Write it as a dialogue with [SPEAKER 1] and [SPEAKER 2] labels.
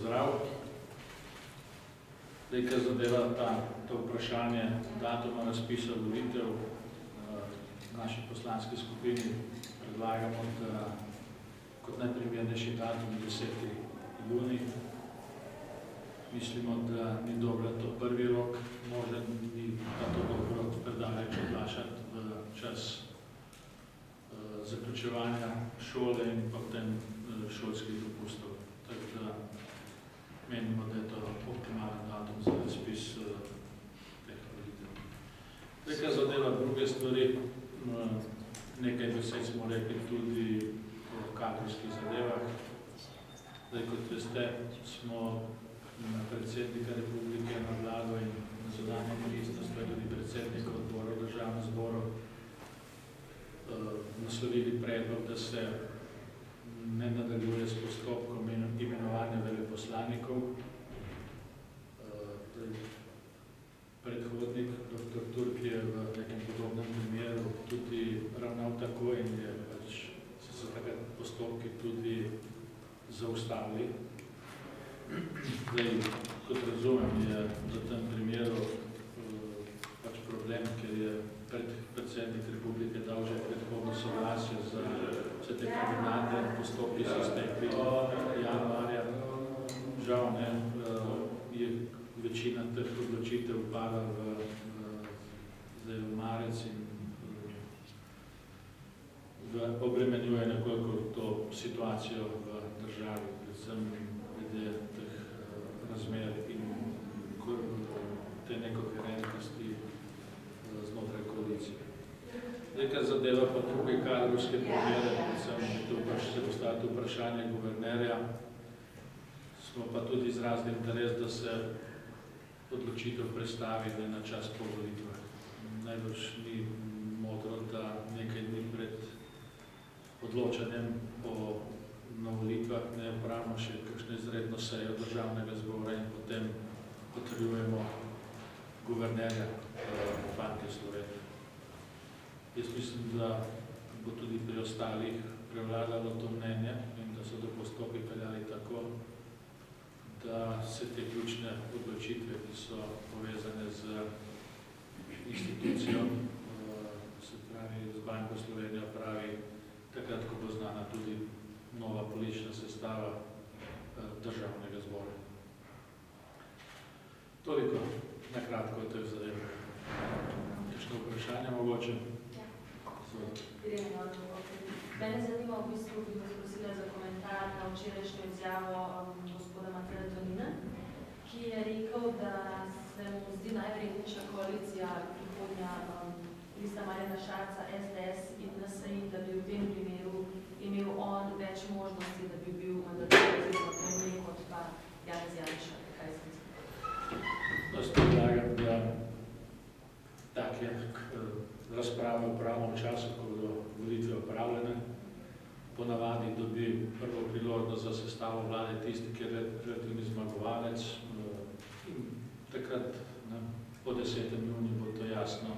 [SPEAKER 1] pozdrav. Kar zadeva to vprašanje datuma razpisa volitev, naši poslanski skupini predlagamo, da kot najprimernejši datum 10. junij. Mislimo, da ni dobro to prvi rok, možda ni pa to dobro rok predaleč odlašati v čas zaključevanja šole in potem šolskih dopustov. Tako da menimo, da je to optimalen datum za razpis teh volitev. Kar zadeva druge stvari, nekaj besed smo rekli tudi o kadrovskih zadevah. Kot veste, smo na predsednika republike, na vlado in na zunanje ministrstvo, tudi predsednika odbora v državnem zboru naslovili predlog, da se ne nadaljuje s postopkom imenovanja veleposlanikov. Predhodnik, dr. Turk, je v nekem podobnem primeru tudi ravnal tako in so se takrat postopki tudi zaustavili. Kot razumem, je v tem primeru problem, ker je predsednik republike dal že predhodno soglasje za vse te kandidate, postopki so stekli januarja. Žal je večina teh odločitev pada v marec in obremenjuje nekoliko to situacijo v državi, predvsem glede teh razmer in te nekoherentnosti znotraj koalicije. Kar zadeva pa druge kadrovske primere, predvsem tu se postaviti vprašanje guvernerja, smo pa tudi izrazili interes, da se odločitev prestavi na čas po volitvah. Najbrž ni modro, da nekaj dni pred odločanjem na volitvah ne opravimo še kakšno izredno sejo državnega zbora in potem potrjujemo guvernerja Banke Slovenije. Jaz mislim, da bo tudi pri ostalih prevladalo to mnenje in da so do postopki peljali tako, da se te ključne odločitve, ki so povezane z institucijo, se pravi z Banko Slovenije, pravi takrat, ko bo znana tudi nova politična sestava državnega zbora. Toliko na kratko o teh zadevah. Kakšno vprašanje mogoče?
[SPEAKER 2] Mene zanima, v bistvu bi vas prosila za komentar na včerajšnjo izjavo gospoda Mateja Tonina, ki je rekel, da se mu zdi najverjetnejša koalicija prihodnja Lista Marjana Šarca, SDS in NSI, da bi v tem primeru imel on več možnosti, da bi bil mandatar oziroma premijer kot pa Janez Janša. Kaj se misli?
[SPEAKER 1] Jaz predlagam, da take razprave upravimo v času, ko bodo volitve opravljene. Ponavadi dobi prvo priložnost za sestavo vlade tisti, ki je relativni zmagovalec. In takrat po 10. juniju bo to jasno